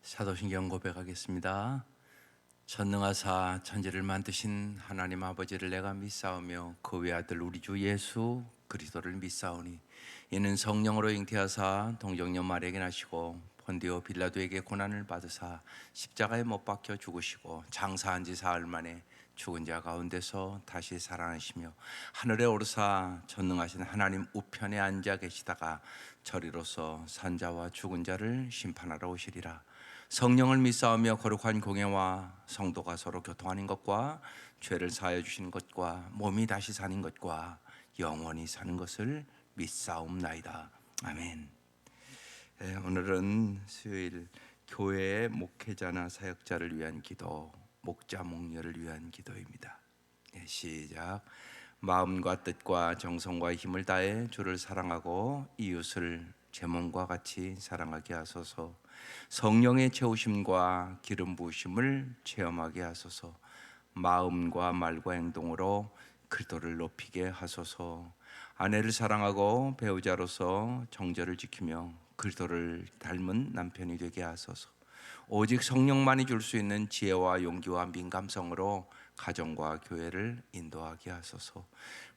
사도신경 고백하겠습니다. 전능하사 천지를 만드신 하나님 아버지를 내가 믿사오며 그 외아들 우리 주 예수 그리스도를 믿사오니 이는 성령으로 잉태하사 동정녀 마리아에게 나시고 본디오 빌라도에게 고난을 받으사 십자가에 못 박혀 죽으시고 장사한 지 사흘 만에 죽은 자 가운데서 다시 살아나시며 하늘에 오르사 전능하신 하나님 우편에 앉아 계시다가 저리로서 산자와 죽은 자를 심판하러 오시리라. 성령을 믿사오며 거룩한 공예와 성도가 서로 교통하는 것과 죄를 사하여 주시는 것과 몸이 다시 사는 것과 영원히 사는 것을 믿사옵나이다. 아멘. 오늘은 수요일 교회의 목회자나 사역자를 위한 기도, 목자 목녀를 위한 기도입니다. 시작. 마음과 뜻과 정성과 힘을 다해 주를 사랑하고 이웃을 제 몸과 같이 사랑하게 하소서. 성령의 채우심과 기름 부으심을 체험하게 하소서. 마음과 말과 행동으로 그리스도를 높이게 하소서. 아내를 사랑하고 배우자로서 정절을 지키며 그리스도를 닮은 남편이 되게 하소서. 오직 성령만이 줄 수 있는 지혜와 용기와 민감성으로 가정과 교회를 인도하게 하소서.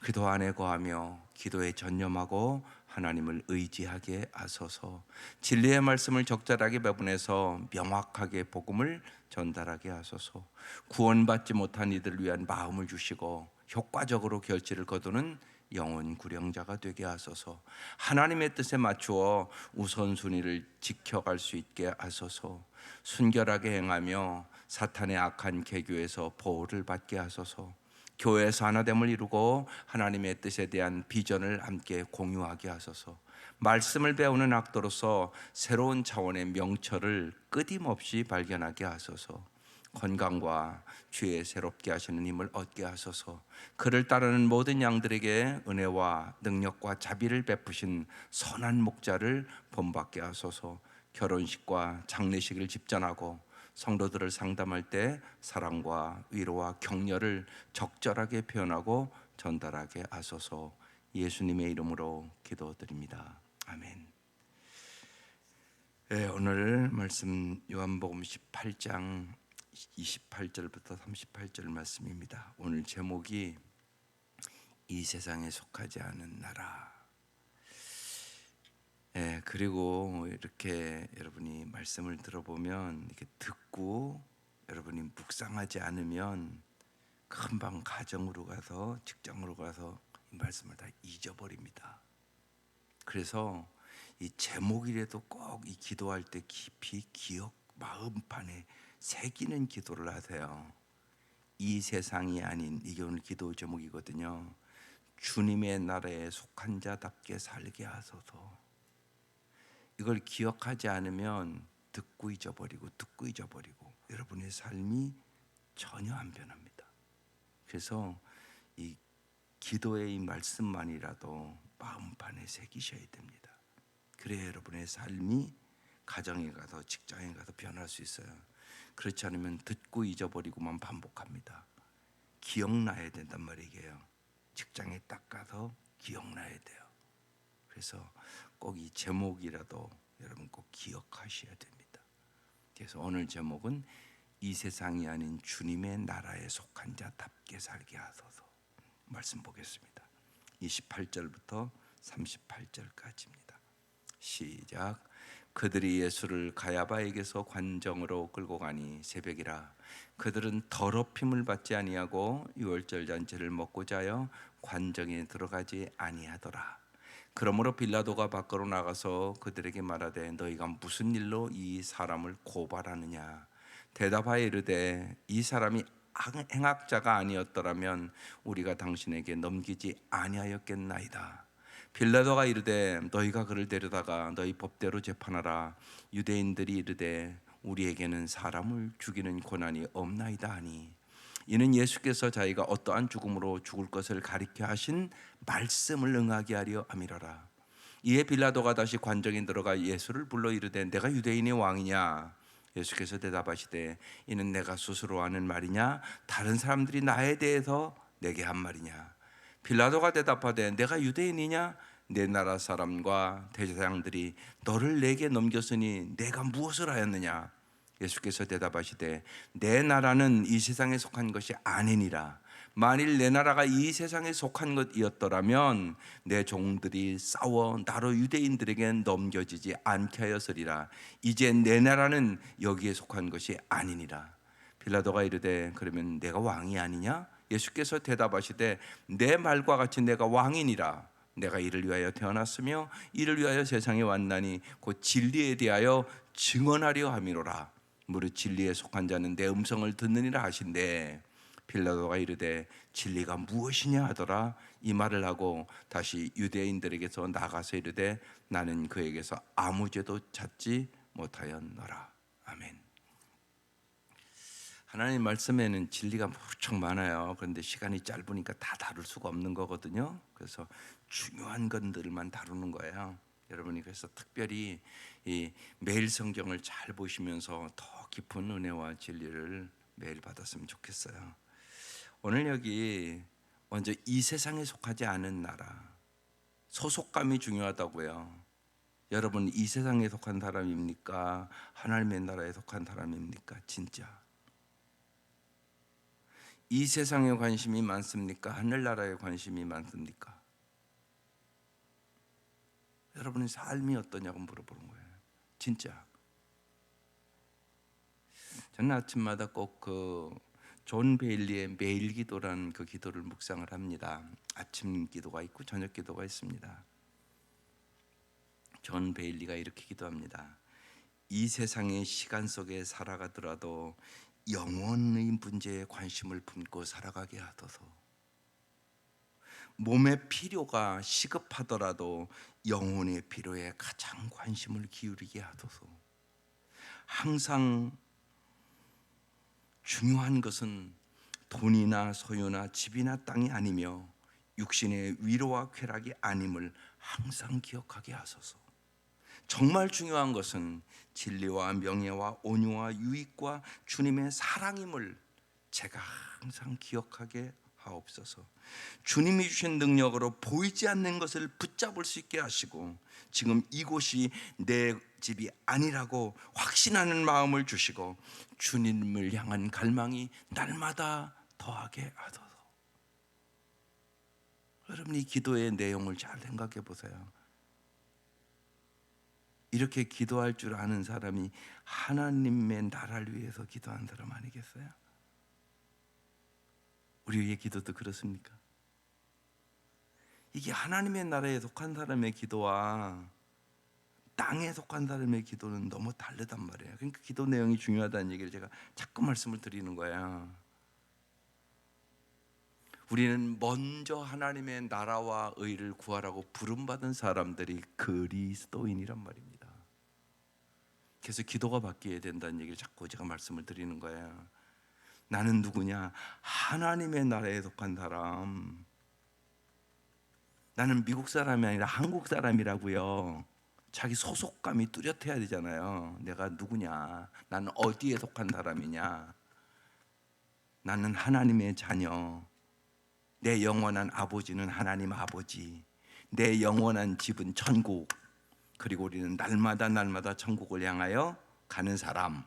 기도 안에 거하며 기도에 전념하고 하나님을 의지하게 하소서. 진리의 말씀을 적절하게 배분해서 명확하게 복음을 전달하게 하소서. 구원받지 못한 이들을 위한 마음을 주시고 효과적으로 결실을 거두는 영혼 구령자가 되게 하소서. 하나님의 뜻에 맞추어 우선순위를 지켜갈 수 있게 하소서. 순결하게 행하며 사탄의 악한 계교에서 보호를 받게 하소서. 교회에서 하나됨을 이루고 하나님의 뜻에 대한 비전을 함께 공유하게 하소서. 말씀을 배우는 학도로서 새로운 차원의 명철을 끊임없이 발견하게 하소서. 건강과 주의 새롭게 하시는 힘을 얻게 하소서. 그를 따르는 모든 양들에게 은혜와 능력과 자비를 베푸신 선한 목자를 본받게 하소서. 결혼식과 장례식을 집전하고 성도들을 상담할 때 사랑과 위로와 격려를 적절하게 표현하고 전달하게 하소서. 예수님의 이름으로 기도드립니다. 아멘. 오늘 말씀 요한복음 18장 28절부터 38절 말씀입니다. 오늘 제목이 이 세상에 속하지 않은 나라. 그리고 이렇게 여러분이 말씀을 들어보면 이렇게 듣고 여러분이 묵상하지 않으면 금방 가정으로 가서 직장으로 가서 이 말씀을 다 잊어버립니다. 그래서 이 제목이라도 꼭 이 기도할 때 깊이 기억 마음판에 새기는 기도를 하세요. 이 세상이 아닌, 이게 오늘 기도 제목이거든요. 주님의 나라에 속한 자답게 살게 하소서. 이걸 기억하지 않으면 듣고 잊어버리고 여러분의 삶이 전혀 안 변합니다. 그래서 이 기도의 이 말씀만이라도 마음판에 새기셔야 됩니다. 그래야 여러분의 삶이 가정에 가서 직장에 가서 변할 수 있어요. 그렇지 않으면 듣고 잊어버리고만 반복합니다. 기억나야 된단 말이에요. 직장에 딱 가서 기억나야 돼요. 그래서 꼭 이 제목이라도 여러분 꼭 기억하셔야 됩니다. 그래서 오늘 제목은 이 세상이 아닌 주님의 나라에 속한 자답게 살게 하소서. 말씀 보겠습니다. 28절부터 38절까지입니다. 시작. 그들이 예수를 가야바에게서 관정으로 끌고 가니 새벽이라. 그들은 더럽힘을 받지 아니하고 유월절 잔치를 먹고자 하여 관정에 들어가지 아니하더라. 그러므로 빌라도가 밖으로 나가서 그들에게 말하되 너희가 무슨 일로 이 사람을 고발하느냐. 대답하여 이르되 이 사람이 행악자가 아니었더라면 우리가 당신에게 넘기지 아니하였겠나이다. 빌라도가 이르되 너희가 그를 데려다가 너희 법대로 재판하라. 유대인들이 이르되 우리에게는 사람을 죽이는 권한이 없나이다 하니, 이는 예수께서 자기가 어떠한 죽음으로 죽을 것을 가리켜 하신 말씀을 응하게 하려 함이로라. 이에 빌라도가 다시 관정에 들어가 예수를 불러 이르되 내가 유대인의 왕이냐. 예수께서 대답하시되 이는 내가 스스로 하는 말이냐 다른 사람들이 나에 대해서 내게 한 말이냐. 빌라도가 대답하되 내가 유대인이냐. 내 나라 사람과 대제사장들이 너를 내게 넘겼으니 내가 무엇을 하였느냐. 예수께서 대답하시되 내 나라는 이 세상에 속한 것이 아니니라. 만일 내 나라가 이 세상에 속한 것이었더라면 내 종들이 싸워 나로 유대인들에게 넘겨지지 않게 하였으리라. 이제 내 나라는 여기에 속한 것이 아니니라. 빌라도가 이르되 그러면 내가 왕이 아니냐? 예수께서 대답하시되 내 말과 같이 내가 왕이니라. 내가 이를 위하여 태어났으며 이를 위하여 세상에 왔나니 곧 진리에 대하여 증언하려 함이로라. 무릇 진리에 속한 자는 내 음성을 듣느니라 하신대. 빌라도가 이르되 진리가 무엇이냐 하더라. 이 말을 하고 다시 유대인들에게서 나가서 이르되 나는 그에게서 아무 죄도 찾지 못하였노라. 아멘. 하나님 말씀에는 진리가 무척 많아요. 그런데 시간이 짧으니까 다 다룰 수가 없는 거거든요. 그래서 중요한 것들만 다루는 거예요. 여러분이 그래서 특별히 이 매일 성경을 잘 보시면서 더 깊은 은혜와 진리를 매일 받았으면 좋겠어요. 오늘 여기 먼저 이 세상에 속하지 않은 나라, 소속감이 중요하다고요. 여러분 이 세상에 속한 사람입니까? 하나님의 나라에 속한 사람입니까? 진짜 이 세상에 관심이 많습니까? 하늘나라에 관심이 많습니까? 여러분의 삶이 어떠냐고 물어보는 거예요. 진짜 저는 아침마다 꼭 존 베일리의 매일 기도라는 그 기도를 묵상을 합니다. 아침 기도가 있고 저녁 기도가 있습니다. 존 베일리가 이렇게 기도합니다. 이 세상의 시간 속에 살아가더라도 영혼의 문제에 관심을 품고 살아가게 하소서. 몸의 필요가 시급하더라도 영혼의 필요에 가장 관심을 기울이게 하소서. 항상 중요한 것은 돈이나 소유나 집이나 땅이 아니며 육신의 위로와 쾌락이 아님을 항상 기억하게 하소서. 정말 중요한 것은 진리와 명예와 온유와 유익과 주님의 사랑임을 제가 항상 기억하게 하옵소서. 주님이 주신 능력으로 보이지 않는 것을 붙잡을 수 있게 하시고 지금 이곳이 내 집이 아니라고 확신하는 마음을 주시고 주님을 향한 갈망이 날마다 더하게 하소서. 여러분 이 기도의 내용을 잘 생각해 보세요. 이렇게 기도할 줄 아는 사람이 하나님의 나라를 위해서 기도한 사람 아니겠어요? 우리의 기도도 그렇습니까? 이게 하나님의 나라에 속한 사람의 기도와 땅에 속한 사람의 기도는 너무 다르단 말이에요. 그러니까 기도 내용이 중요하다는 얘기를 제가 자꾸 말씀을 드리는 거예요. 우리는 먼저 하나님의 나라와 의를 구하라고 부름받은 사람들이 그리스도인이란 말입니다. 그래서 기도가 바뀌어야 된다는 얘기를 자꾸 제가 말씀을 드리는 거예요. 나는 누구냐? 하나님의 나라에 속한 사람. 나는 미국 사람이 아니라 한국 사람이라고요. 자기 소속감이 뚜렷해야 되잖아요. 내가 누구냐? 나는 어디에 속한 사람이냐? 나는 하나님의 자녀. 내 영원한 아버지는 하나님 아버지. 내 영원한 집은 천국. 그리고 우리는 날마다 천국을 향하여 가는 사람.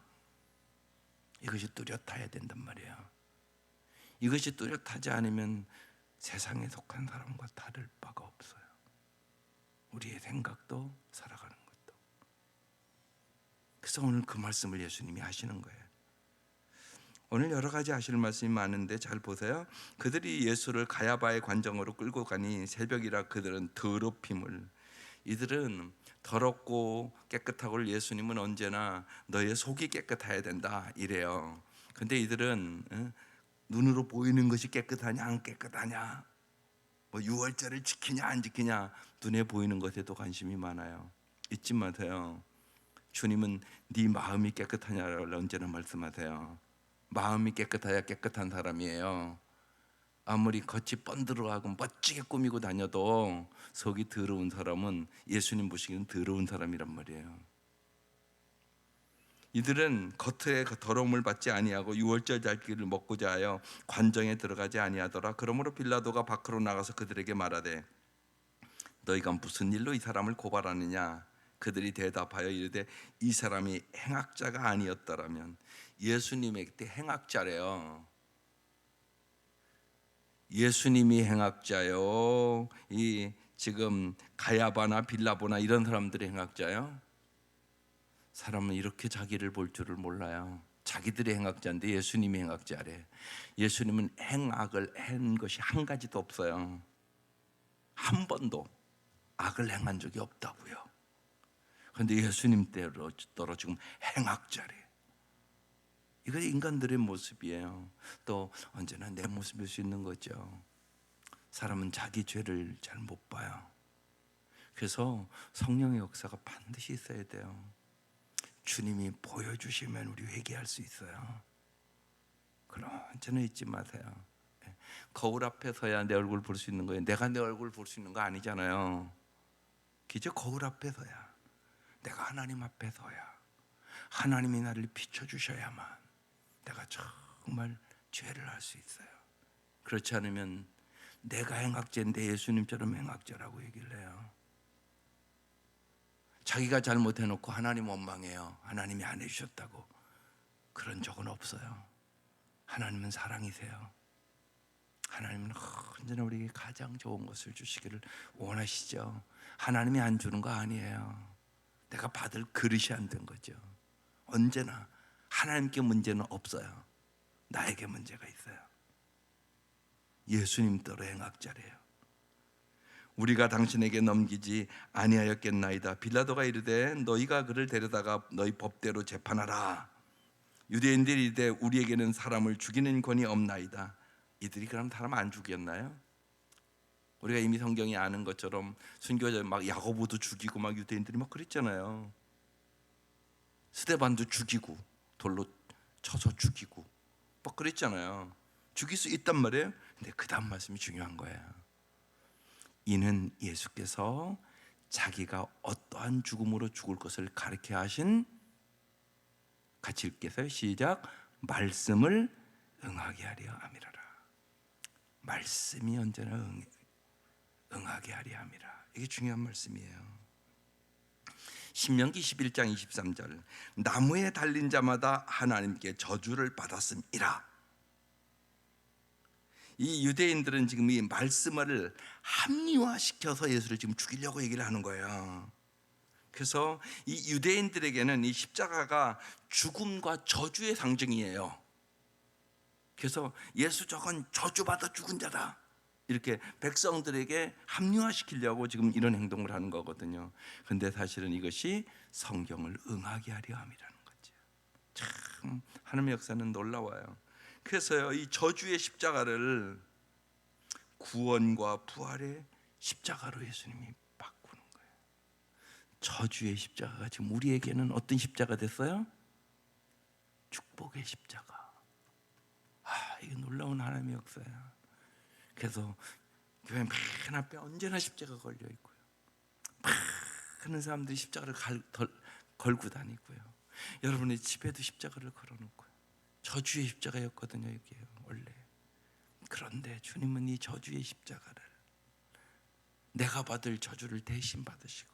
이것이 뚜렷해야 된단 말이에요. 이것이 뚜렷하지 않으면 세상에 속한 사람과 다를 바가 없어요. 우리의 생각도 살아가는 것도. 그래서 오늘 그 말씀을 예수님이 하시는 거예요. 오늘 여러 가지 하실 말씀이 많은데 잘 보세요. 그들이 예수를 가야바의 관정으로 끌고 가니 새벽이라 그들은 더럽힘을. 이들은 더럽고 깨끗하고 예수님은 언제나 너의 속이 깨끗해야 된다 이래요. 근데 이들은 눈으로 보이는 것이 깨끗하냐 안 깨끗하냐, 뭐 유월절을 지키냐 안 지키냐, 눈에 보이는 것에도 관심이 많아요. 잊지 마세요. 주님은 네 마음이 깨끗하냐를 언제나 말씀하세요. 마음이 깨끗해야 깨끗한 사람이에요. 아무리 겉이 번들어가고 멋지게 꾸미고 다녀도 속이 더러운 사람은 예수님 보시기에는 더러운 사람이란 말이에요. 이들은 겉에 더러움을 받지 아니하고 유월절 잘기를 먹고자 하여 관정에 들어가지 아니하더라. 그러므로 빌라도가 밖으로 나가서 그들에게 말하되 너희가 무슨 일로 이 사람을 고발하느냐? 그들이 대답하여 이르되 이 사람이 행악자가 아니었더라면. 예수님에게 행악자래요. 예수님이 행악자요. 이 지금 가야바나 빌라보나 이런 사람들이 행악자요. 사람은 이렇게 자기를 볼 줄을 몰라요. 자기들이 행악자인데 예수님이 행악자래. 예수님은 행악을 한 것이 한 가지도 없어요. 한 번도 악을 행한 적이 없다고요. 그런데 예수님 때로 지금 행악자래. 이거 인간들의 모습이에요. 또 언제나 내 모습일 수 있는 거죠. 사람은 자기 죄를 잘 못 봐요. 그래서 성령의 역사가 반드시 있어야 돼요. 주님이 보여주시면 우리 회개할 수 있어요. 그럼 언제나 잊지 마세요. 거울 앞에 서야 내 얼굴 볼 수 있는 거예요. 내가 내 얼굴 볼 수 있는 거 아니잖아요. 그저 거울 앞에 서야, 내가 하나님 앞에 서야, 하나님이 나를 비춰주셔야만 내가 정말 죄를 할 수 있어요. 그렇지 않으면 내가 행악자인데 예수님처럼 행악자라고 얘기를 해요. 자기가 잘못해놓고 하나님 원망해요. 하나님이 안 해주셨다고. 그런 적은 없어요. 하나님은 사랑이세요. 하나님은 언제나 우리에게 가장 좋은 것을 주시기를 원하시죠. 하나님이 안 주는 거 아니에요. 내가 받을 그릇이 안 된 거죠. 언제나 하나님께 문제는 없어요. 나에게 문제가 있어요. 예수님 따로 행악자래요. 우리가 당신에게 넘기지 아니하였겠나이다. 빌라도가 이르되 너희가 그를 데려다가 너희 법대로 재판하라. 유대인들이 이르되 우리에게는 사람을 죽이는 권이 없나이다. 이들이 그럼 사람 안 죽였나요? 우리가 이미 성경이 아는 것처럼 순교자 막 야고보도 죽이고 막 유대인들이 막 그랬잖아요. 스데반도 죽이고 돌로 쳐서 죽이고 막 그랬잖아요. 죽일 수 있단 말이에요. 근데 그 다음 말씀이 중요한 거예요. 이는 예수께서 자기가 어떠한 죽음으로 죽을 것을 가르쳐 하신, 같이 읽겠어요. 시작. 말씀을 응하게 하려 함이라라. 말씀이 언제나 응하게 하려 함이라. 이게 중요한 말씀이에요. 신명기 11장 23절 나무에 달린 자마다 하나님께 저주를 받았음이라. 이 유대인들은 지금 이 말씀을 합리화시켜서 예수를 지금 죽이려고 얘기를 하는 거예요. 그래서 이 유대인들에게는 이 십자가가 죽음과 저주의 상징이에요. 그래서 예수 저건 저주받아 죽은 자다, 이렇게 백성들에게 합리화시키려고 지금 이런 행동을 하는 거거든요. 근데 사실은 이것이 성경을 응하게 하려 함이라는 거죠. 참 하나님의 역사는 놀라워요. 그래서요, 이 저주의 십자가를 구원과 부활의 십자가로 예수님이 바꾸는 거예요. 저주의 십자가가 지금 우리에게는 어떤 십자가 됐어요? 축복의 십자가. 이게 놀라운 하나님의 역사야. 그래서 교회 맨 앞에 언제나 십자가 걸려 있고요. 많은 사람들이 십자가를 걸고 다니고요. 여러분의 집에도 십자가를 걸어놓고요. 저주의 십자가였거든요, 이게 원래. 그런데 주님은 이 저주의 십자가를 내가 받을 저주를 대신 받으시고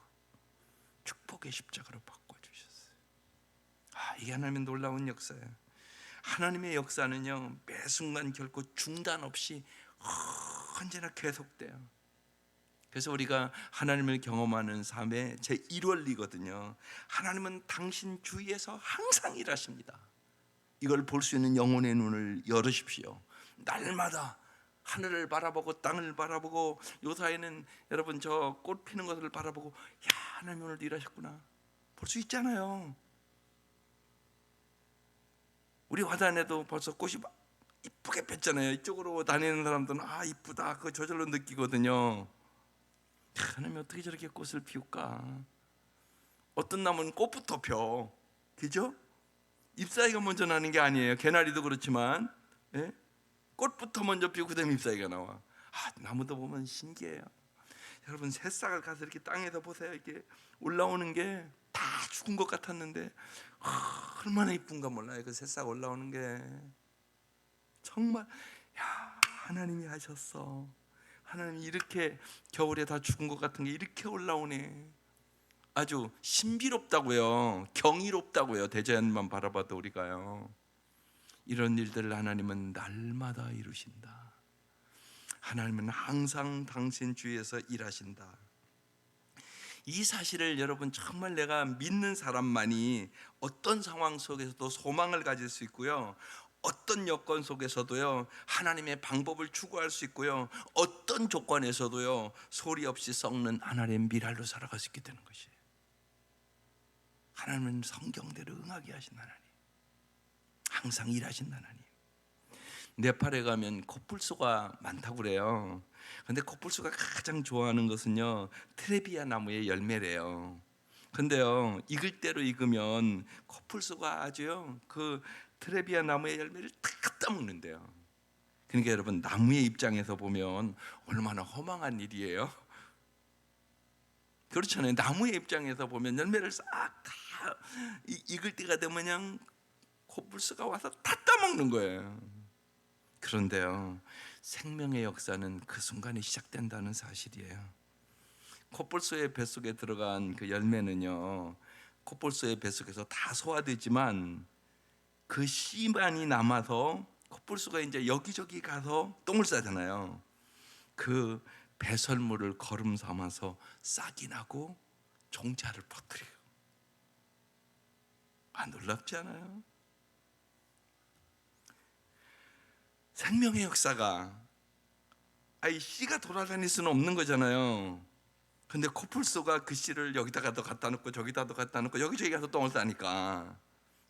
축복의 십자가로 바꿔주셨어요. 이게 하나님의 놀라운 역사예요. 하나님의 역사는요, 매 순간 결코 중단 없이 언제나 계속돼요. 그래서 우리가 하나님을 경험하는 삶의 제1원리거든요. 하나님은 당신 주위에서 항상 일하십니다. 이걸 볼 수 있는 영혼의 눈을 열으십시오. 날마다 하늘을 바라보고 땅을 바라보고 요사이는 여러분 저 꽃 피는 것을 바라보고 하나님 오늘도 일하셨구나 볼 수 있잖아요. 우리 화단에도 벌써 꽃이 이쁘게 폈잖아요. 이쪽으로 다니는 사람들은 이쁘다 그거 저절로 느끼거든요. 하나님이 어떻게 저렇게 꽃을 피울까? 어떤 나무는 꽃부터 펴, 그죠? 잎사귀가 먼저 나는 게 아니에요. 개나리도 그렇지만 꽃부터 먼저 피우고 그다음에 잎사귀가 나와. 나무도 보면 신기해요. 여러분 새싹을 가서 이렇게 땅에서 보세요. 이렇게 올라오는 게 다 죽은 것 같았는데 얼마나 이쁜가 몰라요. 그 새싹 올라오는 게 정말 하나님이 하셨어. 하나님이 이렇게 겨울에 다 죽은 것 같은 게 이렇게 올라오네. 아주 신비롭다고요. 경이롭다고요. 대자연만 바라봐도 우리가요. 이런 일들을 하나님은 날마다 이루신다. 하나님은 항상 당신 주위에서 일하신다. 이 사실을 여러분 정말 내가 믿는 사람만이 어떤 상황 속에서도 소망을 가질 수 있고요, 어떤 여건 속에서도요 하나님의 방법을 추구할 수 있고요, 어떤 조건에서도요 소리 없이 썩는 하나님의 미랄로 살아갈 수 있게 되는 것이에요. 하나님은 성경대로 응하게 하신 하나님, 항상 일하신 하나님. 네팔에 가면 코뿔소가 많다고 그래요. 근데 코뿔소가 가장 좋아하는 것은요 트레비아 나무의 열매래요. 근데요 익을 대로 익으면 코뿔소가 아주요 그 트레비아 나무의 열매를 다 따먹는데요. 그러니까 여러분, 나무의 입장에서 보면 얼마나 허망한 일이에요. 그렇잖아요. 나무의 입장에서 보면 열매를 싹 다 익을 때가 되면 그냥 코뿔소가 와서 다 따먹는 거예요. 그런데요 생명의 역사는 그 순간에 시작된다는 사실이에요. 코뿔소의 뱃속에 들어간 그 열매는요 코뿔소의 뱃속에서 다 소화되지만 그 씨만이 남아서 코뿔소가 이제 여기저기 가서 똥을 싸잖아요. 그 배설물을 거름 삼아서 싹이 나고 종자를 퍼뜨려요. 놀랍지 않아요? 생명의 역사가 씨가 돌아다닐 수는 없는 거잖아요. 근데 코뿔소가 그 씨를 여기다가도 갖다 놓고 저기다도 갖다 놓고 여기저기 가서 똥을 싸니까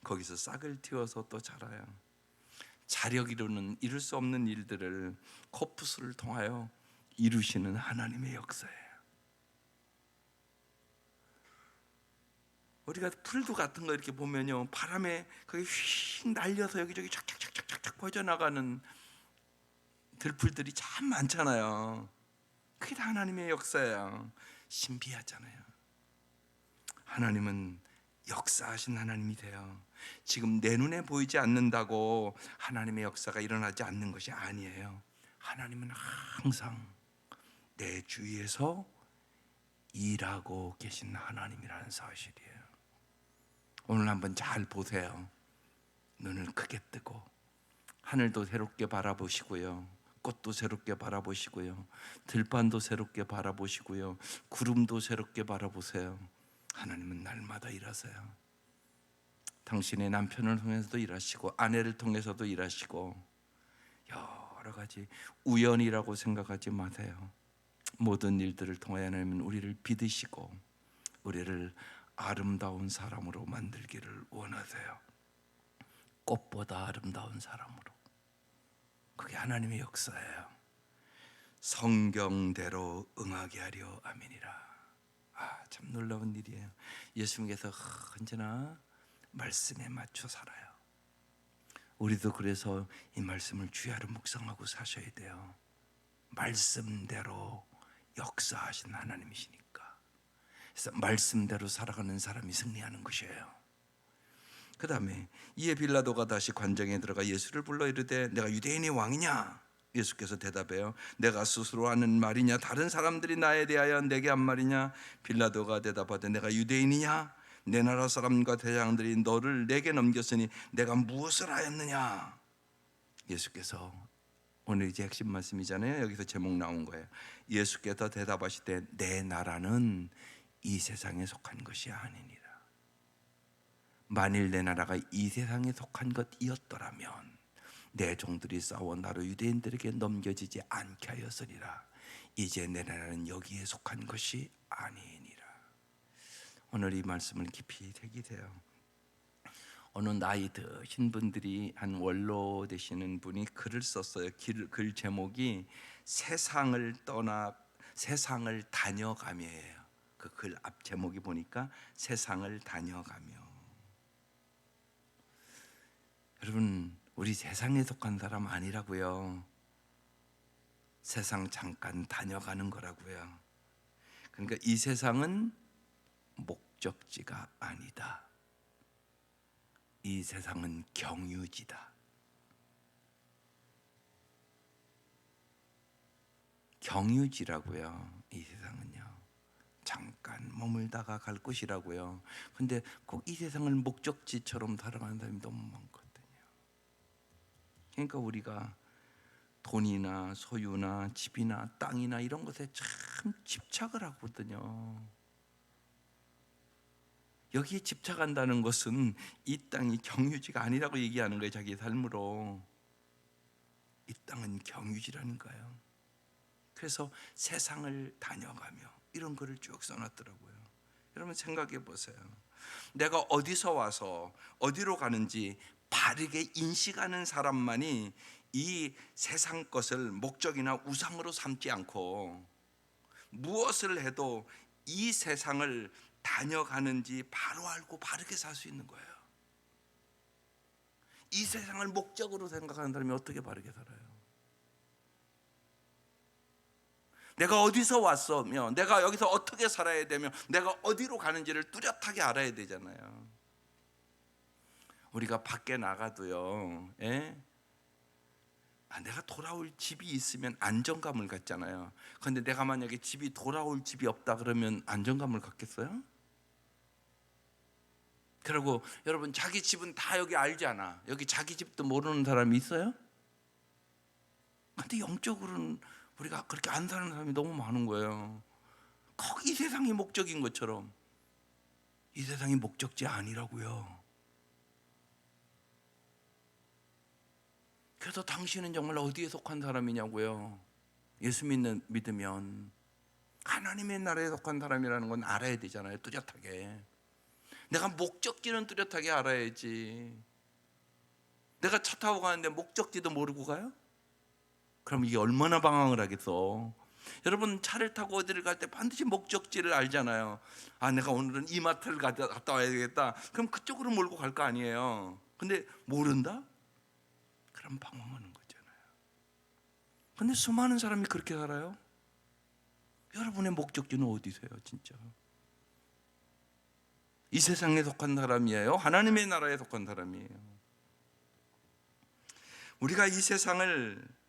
거기서 싹을 틔워서 또 자라요. 자력이로는 이룰 수 없는 일들을 코뿔소를 통하여 이루시는 하나님의 역사예요. 우리가 풀도 같은 거 이렇게 보면요 바람에 거기 휙 날려서 여기저기 쫙쫙쫙쫙쫙 퍼져나가는 들풀들이 참 많잖아요. 그게 다 하나님의 역사예요. 신비하잖아요. 하나님은 역사하신 하나님이세요. 지금 내 눈에 보이지 않는다고 하나님의 역사가 일어나지 않는 것이 아니에요. 하나님은 항상 내 주위에서 일하고 계신 하나님이라는 사실이에요. 오늘 한번 잘 보세요. 눈을 크게 뜨고 하늘도 새롭게 바라보시고요, 꽃도 새롭게 바라보시고요, 들판도 새롭게 바라보시고요, 구름도 새롭게 바라보세요. 하나님은 날마다 일하세요. 당신의 남편을 통해서도 일하시고 아내를 통해서도 일하시고, 여러 가지 우연이라고 생각하지 마세요. 모든 일들을 통해 하나님은 우리를 믿으시고 우리를 아름다운 사람으로 만들기를 원하세요. 꽃보다 아름다운 사람으로. 그게 하나님의 역사예요. 성경대로 응하게 하려 아멘이라. 참 놀라운 일이에요. 예수님께서 언제나 말씀에 맞춰 살아요. 우리도 그래서 이 말씀을 주야로 묵상하고 사셔야 돼요. 말씀대로 역사하신 하나님이시니까. 그래서 말씀대로 살아가는 사람이 승리하는 것이에요. 그 다음에 이에 빌라도가 다시 관정에 들어가 예수를 불러 이르되 내가 유대인의 왕이냐? 예수께서 대답해요. 내가 스스로 하는 말이냐? 다른 사람들이 나에 대하여 내게 한 말이냐? 빌라도가 대답하되 내가 유대인이냐? 내 나라 사람과 대장들이 너를 내게 넘겼으니 내가 무엇을 하였느냐? 예수께서, 오늘 이제 핵심 말씀이잖아요. 여기서 제목 나온 거예요. 예수께서 대답하시되 내 나라는 이 세상에 속한 것이 아니니라. 만일 내 나라가 이 세상에 속한 것이었더라면 내 종들이 싸워 나로 유대인들에게 넘겨지지 않게 하였으리라. 이제 내 나라는 여기에 속한 것이 아니니라. 오늘 이 말씀을 깊이 새기세요. 어느 나이 드신 분들이 한 원로 되시는 분이 글을 썼어요. 글 제목이 세상을 다녀가며예요. 그 글 앞 제목이 보니까 세상을 다녀가며. 여러분, 우리 세상에 속한 사람 아니라고요. 세상 잠깐 다녀가는 거라고요. 그러니까 이 세상은 목적지가 아니다. 이 세상은 경유지다. 경유지라고요. 이 세상은요. 잠깐 머물다가 갈 곳이라고요. 근데 꼭 이 세상을 목적지처럼 살아가는 사람이 너무 많거든요. 그러니까 우리가 돈이나 소유나 집이나 땅이나 이런 것에 참 집착을 하거든요. 여기에 집착한다는 것은 이 땅이 경유지가 아니라고 얘기하는 거예요. 자기 삶으로. 이 땅은 경유지라는 거예요. 그래서 세상을 다녀가며 이런 거를 쭉 써놨더라고요. 여러분 생각해 보세요. 내가 어디서 와서 어디로 가는지 바르게 인식하는 사람만이 이 세상 것을 목적이나 우상으로 삼지 않고 무엇을 해도 이 세상을 다녀가는지 바로 알고 바르게 살 수 있는 거예요. 이 세상을 목적으로 생각하는 사람이 어떻게 바르게 살아요? 내가 어디서 왔으며 내가 여기서 어떻게 살아야 되며 내가 어디로 가는지를 뚜렷하게 알아야 되잖아요. 우리가 밖에 나가도요, 내가 돌아올 집이 있으면 안정감을 갖잖아요. 그런데 내가 만약에 집이 돌아올 집이 없다 그러면 안정감을 갖겠어요? 그리고 여러분 자기 집은 다 여기 알잖아. 여기 자기 집도 모르는 사람이 있어요? 근데 영적으로는 우리가 그렇게 안 사는 사람이 너무 많은 거예요. 꼭 이 세상이 목적인 것처럼. 이 세상이 목적지 아니라고요. 그래서 당신은 정말 어디에 속한 사람이냐고요. 예수 믿으면 하나님의 나라에 속한 사람이라는 건 알아야 되잖아요. 뚜렷하게. 내가 목적지는 뚜렷하게 알아야지. 내가 차 타고 가는데 목적지도 모르고 가요? 그럼 이게 얼마나 방황을 하겠어. 여러분 차를 타고 어디를 갈 때 반드시 목적지를 알잖아요. 내가 오늘은 이마트를 갔다 와야 되겠다. 그럼 그쪽으로 몰고 갈 거 아니에요. 근데 모른다? 그럼 방황하는 거잖아요. 근데 수많은 사람이 그렇게 살아요. 여러분의 목적지는 어디세요 진짜? 이 세상에 속한 사람이에요? 하나님의 나라에 속한 사람이에요? 우리가 이 세상을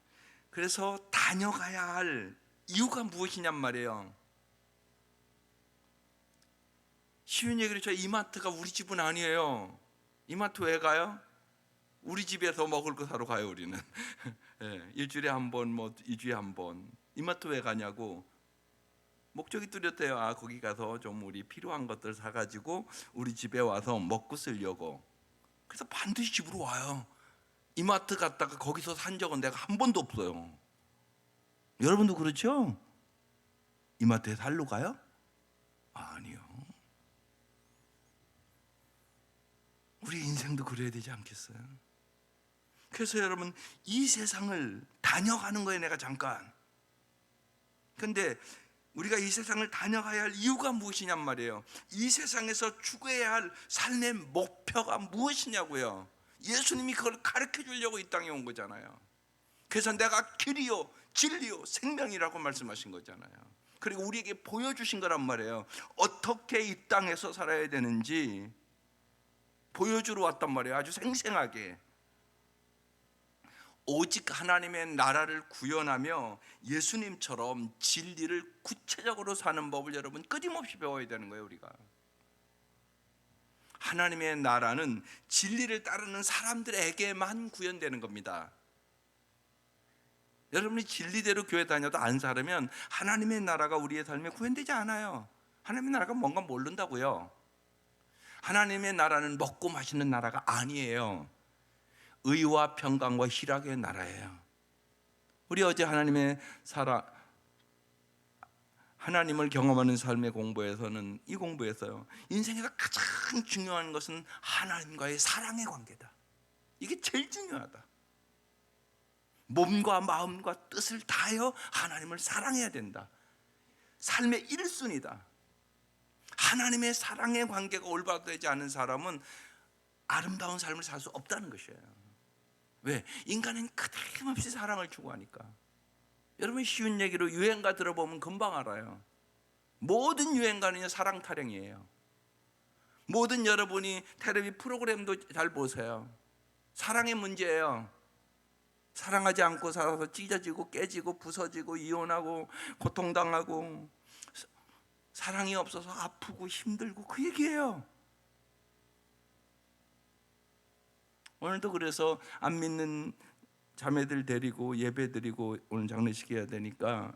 그래서 다녀가야 할 이유가 무엇이냔 말이에요. 쉬운 얘기로 저 이마트가 우리 집은 아니에요. 이마트 왜 가요? 우리 집에서 먹을 거 사러 가요 우리는. 일주일에 한 번, 뭐 2주에 한 번. 이마트 왜 가냐고. 목적이 뚜렷해요. 거기 가서 좀 우리 필요한 것들 사가지고 우리 집에 와서 먹고 쓰려고. 그래서 반드시 집으로 와요. 이마트 갔다가 거기서 산 적은 내가 한 번도 없어요. 여러분도 그렇죠? 이마트에 살러 가요? 아니요. 우리 인생도 그래야 되지 않겠어요? 그래서 여러분 이 세상을 다녀가는 거예요. 내가 잠깐. 근데 우리가 이 세상을 다녀가야 할 이유가 무엇이냔 말이에요. 이 세상에서 추구해야 할 삶의 목표가 무엇이냐고요. 예수님이 그걸 가르쳐 주려고 이 땅에 온 거잖아요. 그래서 내가 길이요 진리요 생명이라고 말씀하신 거잖아요. 그리고 우리에게 보여주신 거란 말이에요. 어떻게 이 땅에서 살아야 되는지 보여주러 왔단 말이에요. 아주 생생하게. 오직 하나님의 나라를 구현하며 예수님처럼 진리를 구체적으로 사는 법을 여러분 끊임없이 배워야 되는 거예요. 우리가 하나님의 나라는 진리를 따르는 사람들에게만 구현되는 겁니다. 여러분이 진리대로 교회 다녀도 안 살으면 하나님의 나라가 우리의 삶에 구현되지 않아요. 하나님의 나라가 뭔가 모른다고요. 하나님의 나라는 먹고 마시는 나라가 아니에요. 의와 평강과 희락의 나라예요. 우리 어제 하나님을 경험하는 삶의 공부에서는 이 공부에서요. 인생에서 가장 중요한 것은 하나님과의 사랑의 관계다. 이게 제일 중요하다. 몸과 마음과 뜻을 다하여 하나님을 사랑해야 된다. 삶의 1순위다. 하나님의 사랑의 관계가 올바로 되지 않은 사람은 아름다운 삶을 살 수 없다는 것이에요. 왜? 인간은 끊임없이 사랑을 추구하니까. 여러분 쉬운 얘기로 유행가 들어보면 금방 알아요. 모든 유행가는 사랑 타령이에요. 모든 여러분이 텔레비 프로그램도 잘 보세요. 사랑의 문제예요. 사랑하지 않고 살아서 찢어지고 깨지고 부서지고 이혼하고 고통당하고 사랑이 없어서 아프고 힘들고 그 얘기예요. 오늘도 그래서 안 믿는 자매들 데리고 예배 드리고 오늘 장례식 해야 되니까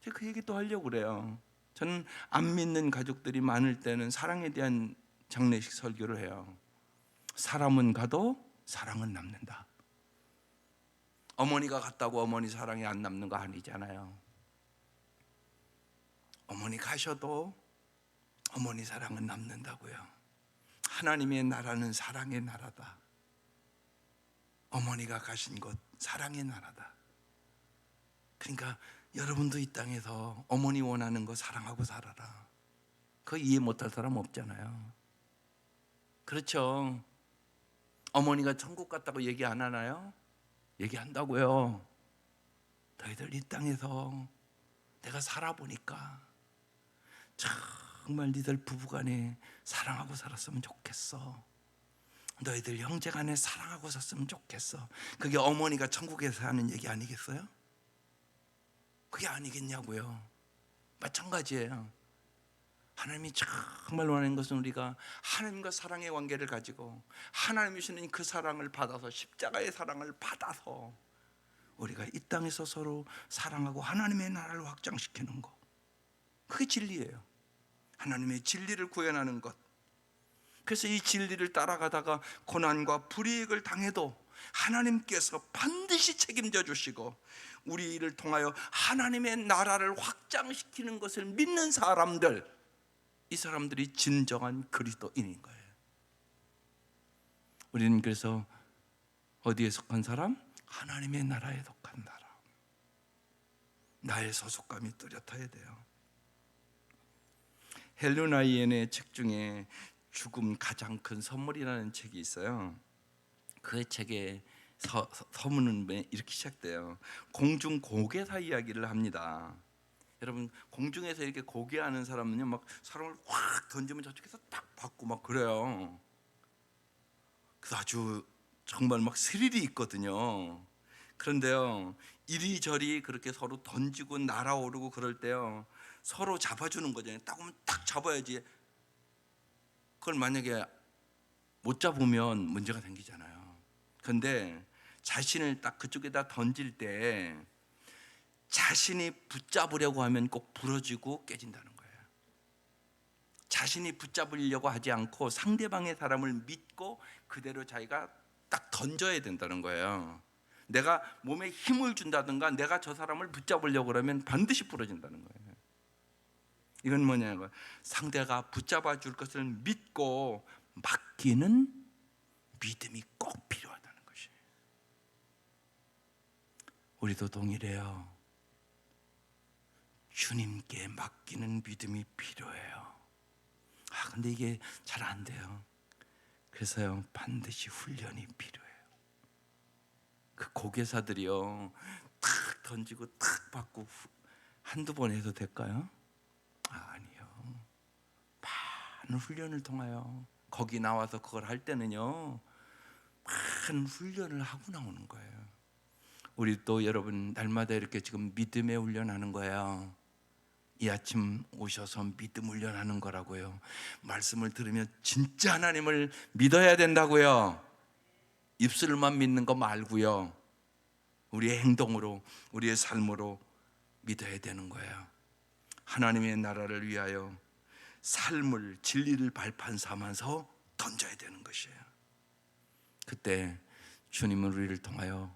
제가 그 얘기 또 하려고 그래요. 저는 안 믿는 가족들이 많을 때는 사랑에 대한 장례식 설교를 해요. 사람은 가도 사랑은 남는다. 어머니가 갔다고 어머니 사랑이 안 남는 거 아니잖아요. 어머니 가셔도 어머니 사랑은 남는다고요. 하나님의 나라는 사랑의 나라다. 어머니가 가신 곳 사랑의 나라다. 그러니까 여러분도 이 땅에서 어머니 원하는 거 사랑하고 살아라. 그거 이해 못할 사람 없잖아요. 그렇죠? 어머니가 천국 갔다고 얘기 안 하나요? 얘기한다고요. 너희들 이 땅에서 내가 살아보니까 정말 니들 부부간에 사랑하고 살았으면 좋겠어. 너희들 형제간에 사랑하고 살았으면 좋겠어. 그게 어머니가 천국에서 하는 얘기 아니겠어요? 그게 아니겠냐고요. 마찬가지예요. 하나님이 정말 원하는 것은 우리가 하나님과 사랑의 관계를 가지고 하나님이 주시는 그 사랑을 받아서 십자가의 사랑을 받아서 우리가 이 땅에서 서로 사랑하고 하나님의 나라를 확장시키는 것, 그게 진리예요. 하나님의 진리를 구현하는 것. 그래서 이 진리를 따라가다가 고난과 불이익을 당해도 하나님께서 반드시 책임져 주시고 우리를 통하여 하나님의 나라를 확장시키는 것을 믿는 사람들, 이 사람들이 진정한 그리스도인인 거예요. 우리는 그래서 어디에 속한 사람? 하나님의 나라에 속한 나라. 나의 소속감이 뚜렷해야 돼요. 헬렌 하이엔의 책 중에 죽음 가장 큰 선물이라는 책이 있어요. 그 책의 서문은 이렇게 시작돼요. 공중 고개사 이야기를 합니다. 여러분, 공중에서 이렇게 고개하는 사람은요, 막 사람을 확 던지면 저쪽에서 딱 받고 막 그래요. 그래서 아주 정말 막 스릴이 있거든요. 그런데요, 이리저리 그렇게 서로 던지고 날아오르고 그럴 때요, 서로 잡아주는 거잖아요. 딱 오면 딱 잡아야지. 그걸 만약에 못 잡으면 문제가 생기잖아요. 그런데 자신을 딱 그쪽에다 던질 때 자신이 붙잡으려고 하면 꼭 부러지고 깨진다는 거예요. 자신이 붙잡으려고 하지 않고 상대방의 사람을 믿고 그대로 자기가 딱 던져야 된다는 거예요. 내가 몸에 힘을 준다든가 내가 저 사람을 붙잡으려고 하면 반드시 부러진다는 거예요. 이건 뭐냐면 상대가 붙잡아 줄 것을 믿고 맡기는 믿음이 꼭 필요하다는 것이에요. 우리도 동일해요. 주님께 맡기는 믿음이 필요해요. 근데 이게 잘 안 돼요. 그래서요, 반드시 훈련이 필요해요. 그 고개사들이요, 탁 던지고 탁 받고 한두 번 해도 될까요? 아니요. 많은 훈련을 통하여 거기 나와서 그걸 할 때는요, 많은 훈련을 하고 나오는 거예요. 우리 또 여러분 날마다 이렇게 지금 믿음의 훈련하는 거예요. 이 아침 오셔서 믿음 훈련하는 거라고요. 말씀을 들으면 진짜 하나님을 믿어야 된다고요. 입술만 믿는 거 말고요. 우리의 행동으로, 우리의 삶으로 믿어야 되는 거예요. 하나님의 나라를 위하여 삶을, 진리를 발판 삼아서 던져야 되는 것이에요. 그때 주님은 우리를 통하여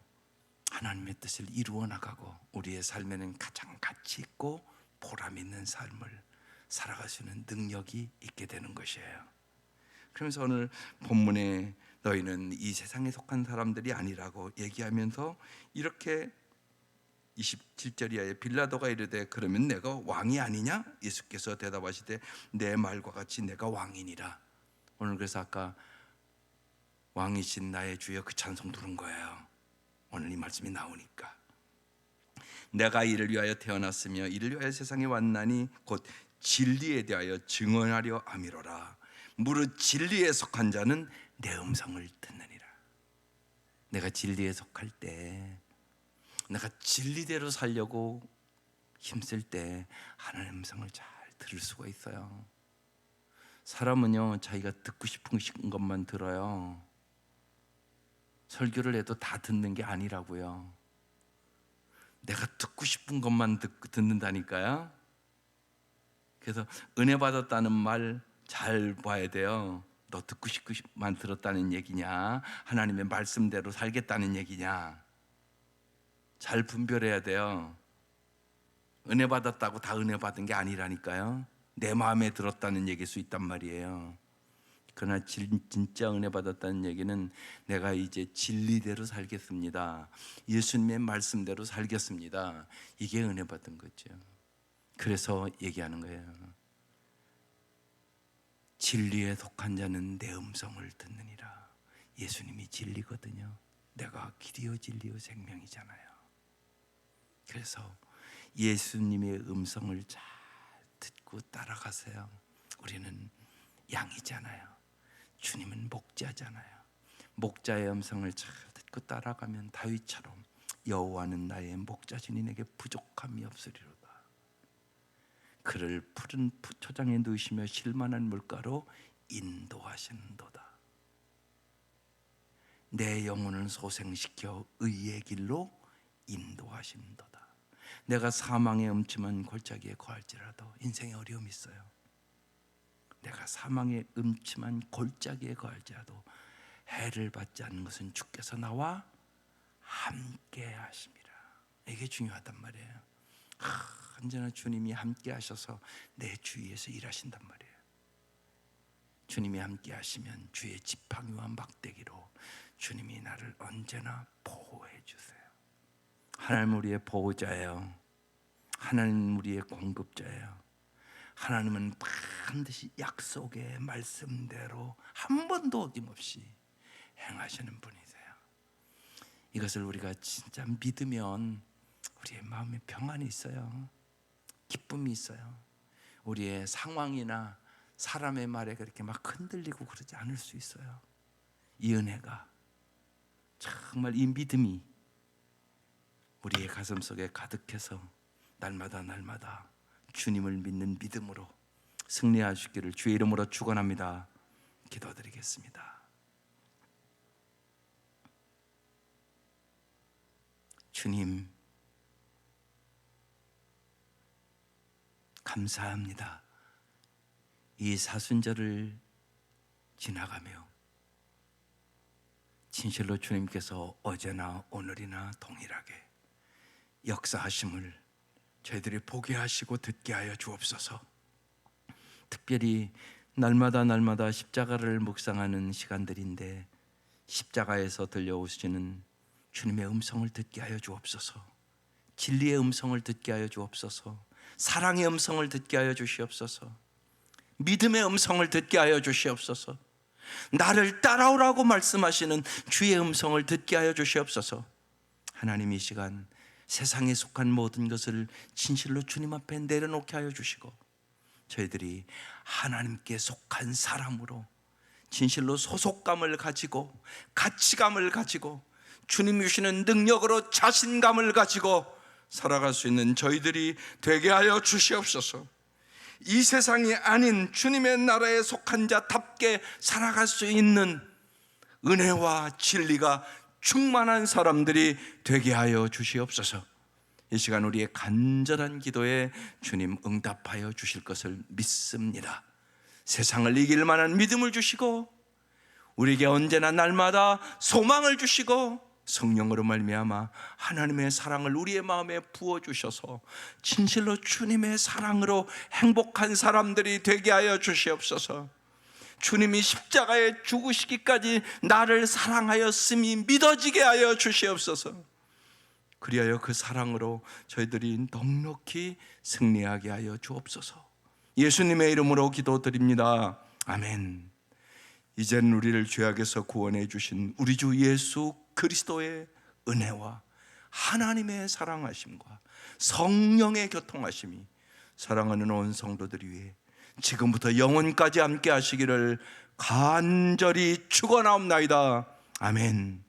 하나님의 뜻을 이루어 나가고 우리의 삶에는 가장 가치 있고 보람 있는 삶을 살아갈 수 있는 능력이 있게 되는 것이에요. 그러면서 오늘 본문에 너희는 이 세상에 속한 사람들이 아니라고 얘기하면서 이렇게 27절 이하에 빌라도가 이르되 그러면 내가 왕이 아니냐? 예수께서 대답하시되 내 말과 같이 내가 왕이니라. 오늘 그래서 아까 왕이신 나의 주여 그 찬송 부른 거예요. 오늘 이 말씀이 나오니까 내가 이를 위하여 태어났으며 이를 위하여 세상에 왔나니 곧 진리에 대하여 증언하려 함이로라. 무릇 진리에 속한 자는 내 음성을 듣느니라. 내가 진리에 속할 때, 내가 진리대로 살려고 힘쓸 때 하나님의 음성을 잘 들을 수가 있어요. 사람은요, 자기가 듣고 싶은 것만 들어요. 설교를 해도 다 듣는 게 아니라고요. 내가 듣고 싶은 것만 듣는다니까요. 그래서 은혜 받았다는 말 잘 봐야 돼요. 너 듣고 싶만 들었다는 얘기냐, 하나님의 말씀대로 살겠다는 얘기냐, 잘 분별해야 돼요. 은혜 받았다고 다 은혜 받은 게 아니라니까요. 내 마음에 들었다는 얘기일 수 있단 말이에요. 그러나 진짜 은혜 받았다는 얘기는 내가 이제 진리대로 살겠습니다, 예수님의 말씀대로 살겠습니다, 이게 은혜 받은 거죠. 그래서 얘기하는 거예요. 진리에 속한 자는 내 음성을 듣느니라. 예수님이 진리거든요. 내가 길이요 진리요 생명이잖아요. 그래서 예수님의 음성을 잘 듣고 따라가세요. 우리는 양이잖아요. 주님은 목자잖아요. 목자의 음성을 잘 듣고 따라가면 다윗처럼 여호와는 나의 목자시니 내게 부족함이 없으리로다. 그를 푸른 초장에 누우시며 쉴만한 물가로 인도하신도다. 내 영혼을 소생시켜 의의 길로 인도하신도다. 내가 사망의 음침한 골짜기에 거할지라도, 인생에 어려움이 있어요. 내가 사망의 음침한 골짜기에 거할지라도 해를 받지 않는 것은 주께서 나와 함께 하심이라. 이게 중요하단 말이에요. 언제나 주님이 함께 하셔서 내 주위에서 일하신단 말이에요. 주님이 함께 하시면 주의 지팡이와 막대기로 주님이 나를 언제나 보호해 주세요. 하나님 우리의 보호자예요. 하나님 우리의 공급자예요. 하나님은 반드시 약속의 말씀대로 한 번도 어김없이 행하시는 분이세요. 이것을 우리가 진짜 믿으면 우리의 마음에 평안이 있어요. 기쁨이 있어요. 우리의 상황이나 사람의 말에 그렇게 막 흔들리고 그러지 않을 수 있어요. 이 은혜가, 정말 이 믿음이 우리의 가슴 속에 가득해서 날마다 날마다 주님을 믿는 믿음으로 승리하시기를 주의 이름으로 축원합니다. 기도드리겠습니다. 주님, 감사합니다. 이 사순절을 지나가며 진실로 주님께서 어제나 오늘이나 동일하게 역사하심을 저희들이 보게 하시고 듣게 하여 주옵소서. 특별히 날마다 날마다 십자가를 묵상하는 시간들인데 십자가에서 들려오시는 주님의 음성을 듣게 하여 주옵소서. 진리의 음성을 듣게 하여 주옵소서. 사랑의 음성을 듣게 하여 주시옵소서. 믿음의 음성을 듣게 하여 주시옵소서. 나를 따라오라고 말씀하시는 주의 음성을 듣게 하여 주시옵소서. 하나님, 이 시간 세상에 속한 모든 것을 진실로 주님 앞에 내려놓게 하여 주시고 저희들이 하나님께 속한 사람으로 진실로 소속감을 가지고 가치감을 가지고 주님이 주시는 능력으로 자신감을 가지고 살아갈 수 있는 저희들이 되게 하여 주시옵소서. 이 세상이 아닌 주님의 나라에 속한 자답게 살아갈 수 있는 은혜와 진리가 충만한 사람들이 되게 하여 주시옵소서. 이 시간 우리의 간절한 기도에 주님 응답하여 주실 것을 믿습니다. 세상을 이길 만한 믿음을 주시고 우리에게 언제나 날마다 소망을 주시고 성령으로 말미암아 하나님의 사랑을 우리의 마음에 부어주셔서 진실로 주님의 사랑으로 행복한 사람들이 되게 하여 주시옵소서. 주님이 십자가에 죽으시기까지 나를 사랑하였음이 믿어지게 하여 주시옵소서. 그리하여 그 사랑으로 저희들이 넉넉히 승리하게 하여 주옵소서. 예수님의 이름으로 기도드립니다. 아멘. 이젠 우리를 죄악에서 구원해 주신 우리 주 예수 그리스도의 은혜와 하나님의 사랑하심과 성령의 교통하심이 사랑하는 온 성도들 위해 지금부터 영원까지 함께 하시기를 간절히 축원하옵나이다. 아멘.